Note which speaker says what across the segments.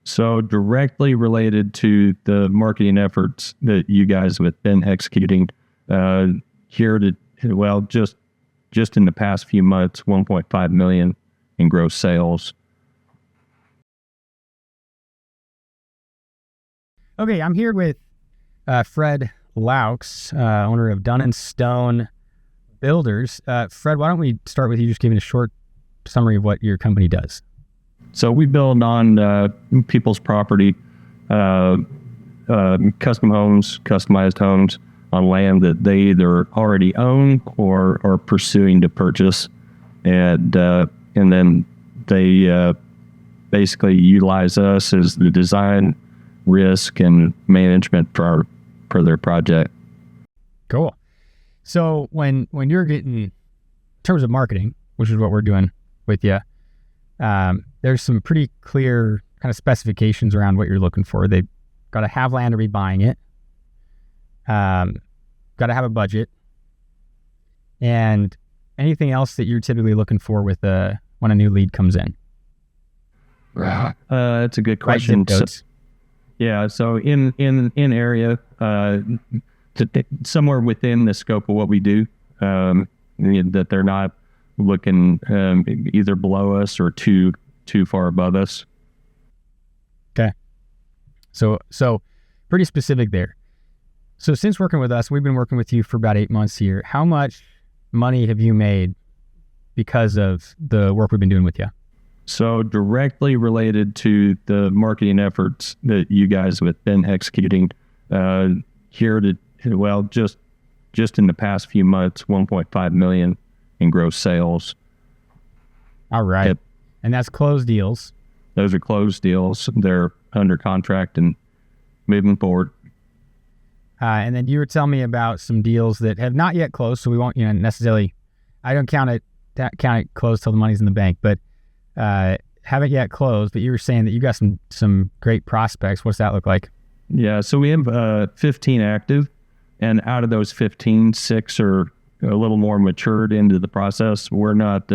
Speaker 1: So directly related to the marketing efforts that you guys have been executing just in the past few months, 1.5 million in gross sales.
Speaker 2: Okay, I'm here with Fred Loucks, owner of Dun & Stone Builders. Fred, why don't we start with you just giving a short summary of what your company does?
Speaker 1: So we build on people's property, custom homes, customized homes on land that they either already own or are pursuing to purchase, and then they basically utilize us as the design, risk, and management for their project.
Speaker 2: Cool. So when you're getting, in terms of marketing, which is what we're doing with you, there's some pretty clear kind of specifications around what you're looking for. They've got to have land to be buying it. Got to have a budget, and anything else that you're typically looking for with when a new lead comes in.
Speaker 1: That's a good question. So in area, somewhere within the scope of what we do, that they're not looking either below us or too far above us.
Speaker 2: Okay. So pretty specific there. So since working with us, we've been working with you for about 8 months here. How much money have you made because of the work we've been doing with you?
Speaker 1: So directly related to the marketing efforts that you guys have been executing just in the past few months, 1.5 million in gross sales.
Speaker 2: All right.
Speaker 1: Yep.
Speaker 2: And that's closed deals.
Speaker 1: Those are closed deals. They're under contract and moving forward.
Speaker 2: And then you were telling me about some deals that have not yet closed, so we won't, necessarily. I don't count it closed till the money's in the bank, but haven't yet closed. But you were saying that you got some great prospects. What's that look like?
Speaker 1: Yeah, so we have 15 active, and out of those 15, 6 are a little more matured into the process. We're not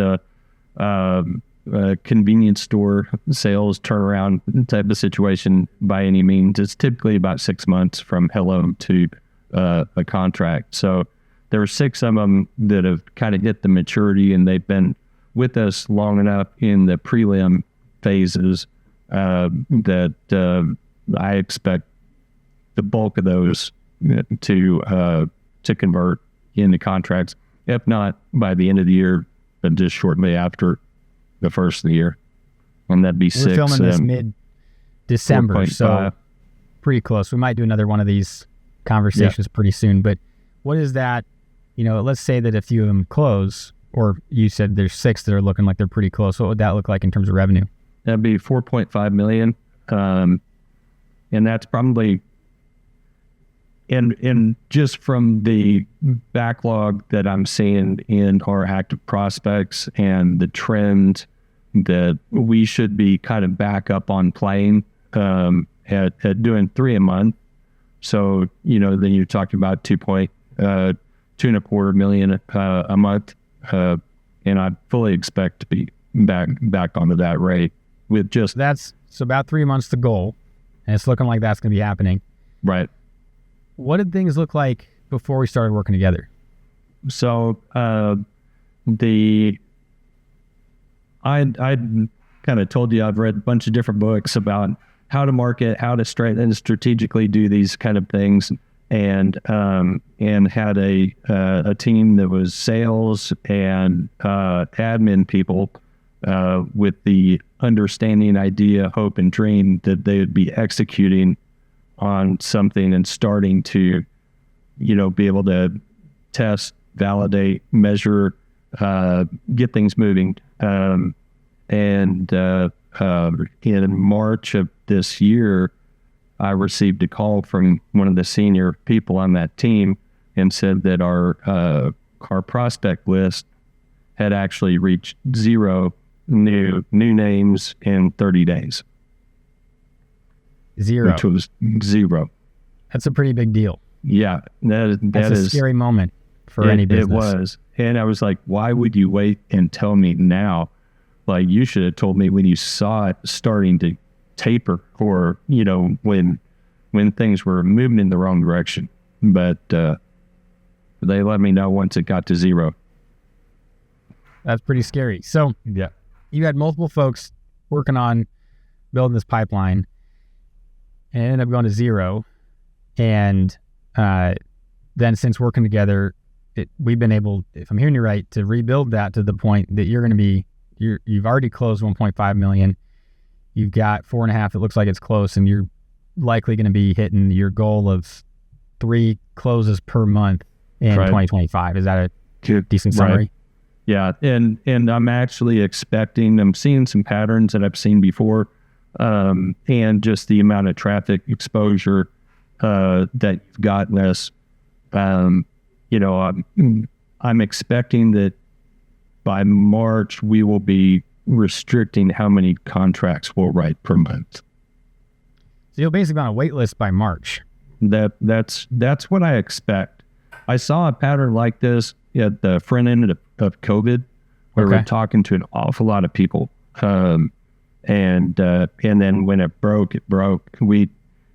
Speaker 1: convenience store sales turnaround type of situation by any means. It's typically about 6 months from hello to a contract. So there are 6 of them that have kind of hit the maturity, and they've been with us long enough in the prelim phases that I expect the bulk of those to convert into contracts, if not by the end of the year, but just shortly after the first of the year. And that'd be 6.
Speaker 2: We're filming this mid-December, so pretty close. We might do another one of these conversations pretty soon. But what is that, let's say that a few of them close, or you said there's 6 that are looking like they're pretty close. What would that look like in terms of revenue?
Speaker 1: That'd be 4.5 million. And that's probably, and just from the backlog that I'm seeing in our active prospects and the trend that we should be kind of back up on playing at doing 3 a month. So, then you're talking about 2.25 million a month. And I fully expect to be back onto that rate with just...
Speaker 2: That's about 3 months to goal, and it's looking like that's going to be happening.
Speaker 1: Right.
Speaker 2: What did things look like before we started working together?
Speaker 1: So I kind of told you I've read a bunch of different books about how to market, how to strategically do these kind of things, and had a team that was sales and admin people with the understanding, idea, hope, and dream that they would be executing on something and starting to, be able to test, validate, measure, get things moving. And in March of this year, I received a call from one of the senior people on that team and said that our prospect list had actually reached 0 new names in 30 days.
Speaker 2: 0.
Speaker 1: Which was 0.
Speaker 2: That's a pretty big deal.
Speaker 1: Yeah. That's
Speaker 2: a scary moment for any business.
Speaker 1: It was. And I was like, why would you wait and tell me now? Like, you should have told me when you saw it starting to taper or, when things were moving in the wrong direction. But they let me know once it got to zero.
Speaker 2: That's pretty scary. So
Speaker 1: Yeah.
Speaker 2: you had multiple folks working on building this pipeline and it ended up going to zero. And then since working together, we've been able, if I'm hearing you right, to rebuild that to the point that you've already closed 1.5 million. You've got 4.5. It looks like it's close, and you're likely going to be hitting your goal of 3 closes per month in 2025. Is that a decent summary?
Speaker 1: Right. Yeah. And I'm actually I'm seeing some patterns that I've seen before. And just the amount of traffic exposure that you've gotten us. I'm expecting that by March we will be restricting how many contracts we'll write per month.
Speaker 2: So you'll basically be on a wait list by March.
Speaker 1: That's what I expect. I saw a pattern like this at the front end of COVID, where we're talking to an awful lot of people. And then when it broke. We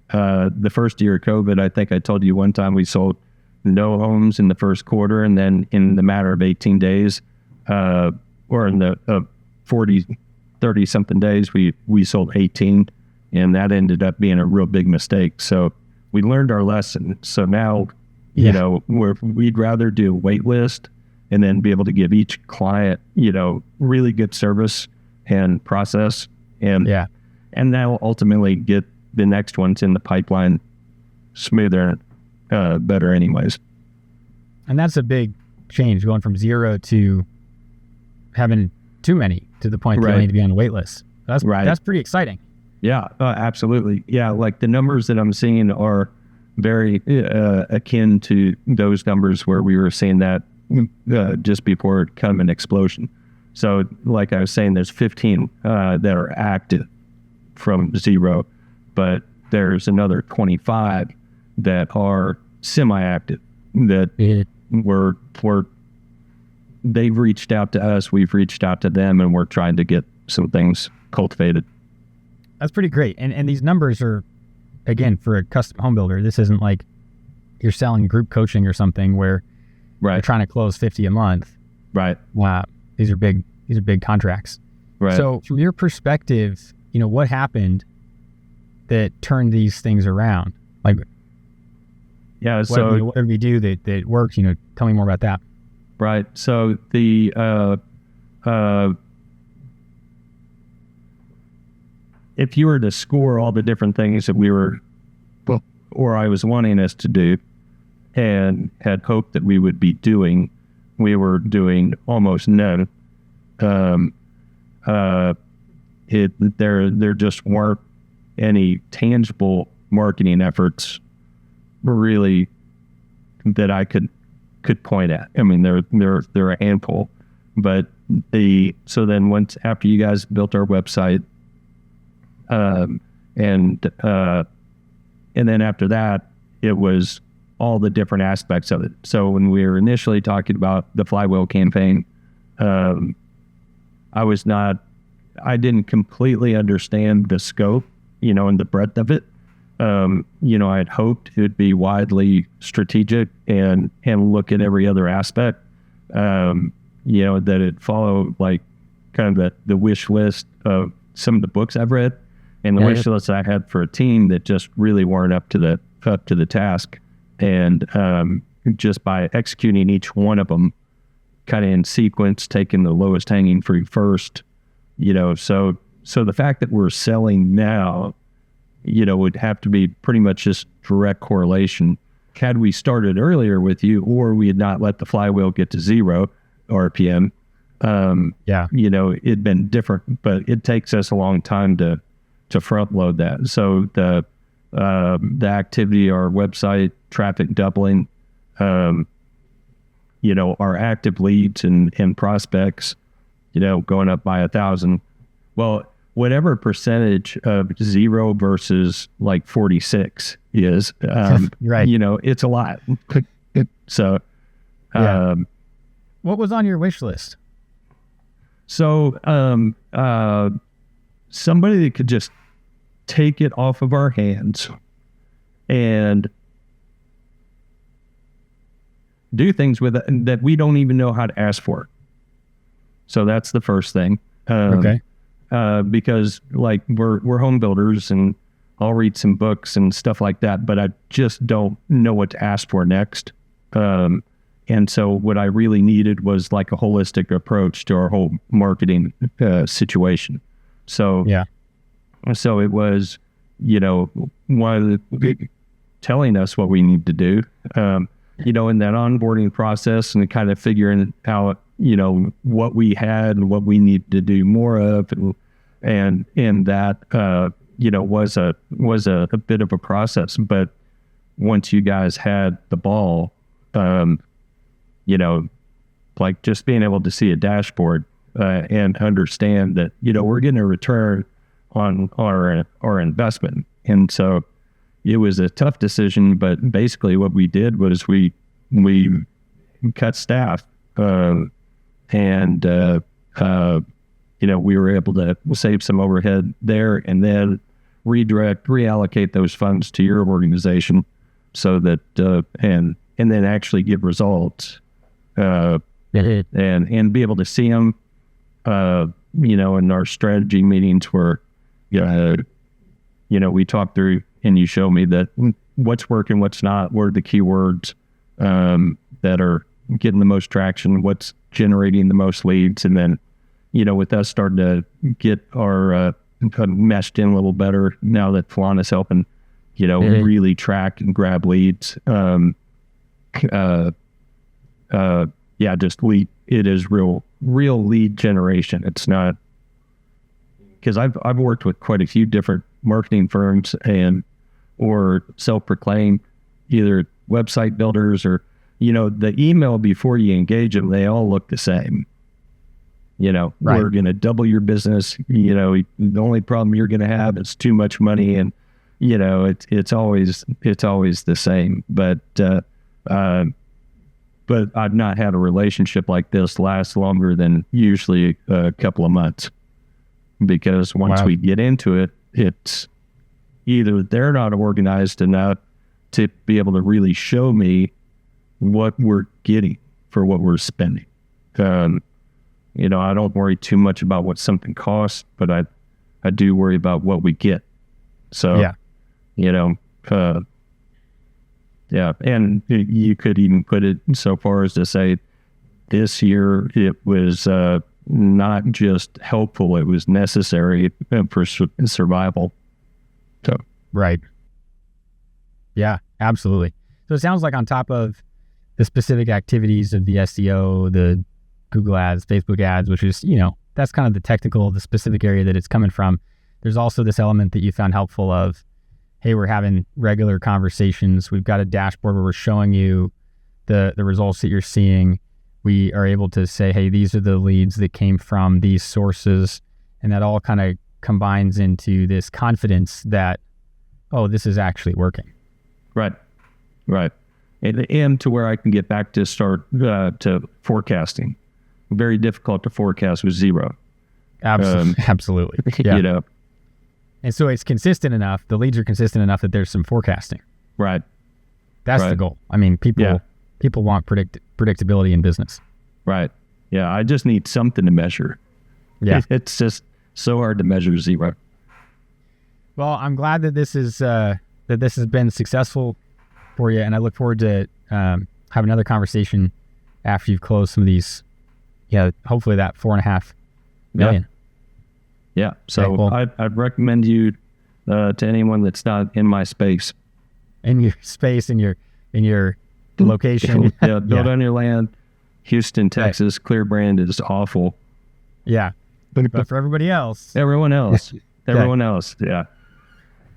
Speaker 1: the first year of COVID, I think I told you one time we sold no homes in the first quarter, and then in the matter of 18 days, or in the 30 something days, we sold 18, and that ended up being a real big mistake. So we learned our lesson. So now, we'd rather do a wait list and then be able to give each client, really good service and process, and now ultimately get the next ones in the pipeline smoother, better anyways.
Speaker 2: And that's a big change, going from zero to having too many to the point that you need to be on the wait list. That's pretty exciting.
Speaker 1: Yeah, absolutely. Yeah, like the numbers that I'm seeing are very akin to those numbers where we were seeing that just before it come an explosion. So like I was saying, there's 15 that are active from zero, but there's another 25 that are semi-active that they've reached out to us, we've reached out to them, and we're trying to get some things cultivated.
Speaker 2: That's pretty great. And these numbers are, again, for a custom home builder, this isn't like you're selling group coaching or something where you're trying to close 50 a month.
Speaker 1: Right.
Speaker 2: Wow. These are big contracts. Right. So from your perspective, what happened that turned these things around? Like, what did we do that worked? Tell me more about that.
Speaker 1: Right. So the if you were to score all the different things that I was wanting us to do and had hoped that we would be doing, we were doing almost none. There just weren't any tangible marketing efforts really that I could point at. I mean, there are a handful, but so then once after you guys built our website, and then after that, it was all the different aspects of it. So when we were initially talking about the flywheel campaign, I didn't completely understand the scope, and the breadth of it. I had hoped it would be widely strategic and look at every other aspect, that it followed like kind of the wish list of some of the books I've read and the wish list I had for a team that just really weren't up to the task. And just by executing each one of them kind of in sequence, taking the lowest hanging fruit first, so the fact that we're selling now, would have to be pretty much just direct correlation. Had we started earlier with you, or we had not let the flywheel get to 0 RPM, it'd been different, but it takes us a long time to front load that. So the activity, our website traffic doubling, our active leads and prospects, going up by 1,000. Well, whatever percentage of 0 versus like 46 is, it's a lot. So,
Speaker 2: what was on your wish list?
Speaker 1: So, somebody that could just take it off of our hands and do things with it that we don't even know how to ask for. So that's the first thing.
Speaker 2: Okay.
Speaker 1: Because like we're home builders, and I'll read some books and stuff like that, but I just don't know what to ask for next. And so what I really needed was like a holistic approach to our whole marketing situation. So so it was, one of the telling us what we need to do, in that onboarding process, and kind of figuring out, what we had and what we need to do more of, and that was a bit of a process. But once you guys had the ball, like just being able to see a dashboard and understand that, we're getting a return on our investment. And so it was a tough decision, but basically what we did was we cut staff, and we were able to save some overhead there, and then reallocate those funds to your organization, so that and then actually give results, and be able to see them, in our strategy meetings where, we talk through, and you show me that what's working, what's not, what are the keywords that are getting the most traction, what's generating the most leads. And then, with us starting to get our meshed in a little better now that Falana's helping, really track and grab leads. Just lead. It is real lead generation. It's not, because I've worked with quite a few different marketing firms or self-proclaimed either website builders or, the email before you engage them, they all look the same. Right. We're going to double your business. The only problem you're going to have is too much money, and it's always the same. But I've not had a relationship like this last longer than usually a couple of months, because once we get into it, it's either they're not organized enough to be able to really show me what we're getting for what we're spending. I don't worry too much about what something costs, but I do worry about what we get. So, and you could even put it so far as to say this year it was not just helpful, it was necessary for survival. So.
Speaker 2: Right. Yeah, absolutely. So it sounds like on top of the specific activities of the SEO, the Google ads, Facebook ads, which is, that's kind of the technical, the specific area that it's coming from. There's also this element that you found helpful of, hey, we're having regular conversations. We've got a dashboard where we're showing you the results that you're seeing. We are able to say, hey, these are the leads that came from these sources. And that all kind of combines into this confidence that, oh, this is actually working.
Speaker 1: Right. And to where I can get back to start to forecasting. Very difficult to forecast with zero.
Speaker 2: Absolutely. Yeah. And so it's consistent enough, the leads are consistent enough that there's some forecasting.
Speaker 1: Right.
Speaker 2: That's the goal. I mean, people want predictability in business.
Speaker 1: Right. Yeah. I just need something to measure.
Speaker 2: Yeah.
Speaker 1: It's just so hard to measure zero.
Speaker 2: Well, I'm glad that this has been successful for you, and I look forward to have another conversation after you've closed some of these. Yeah, hopefully that 4.5 million.
Speaker 1: Yeah. So cool. I'd recommend you to anyone that's not in my space.
Speaker 2: In your space, in your location.
Speaker 1: Build on your land. Houston, Texas. Right. ClearBrand is awful.
Speaker 2: Yeah. But for everybody else.
Speaker 1: Everyone else. Yeah.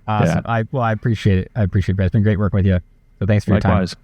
Speaker 2: Awesome. Yeah. I appreciate it. Brad. It's been great working with you. So thanks for your time.
Speaker 1: Likewise.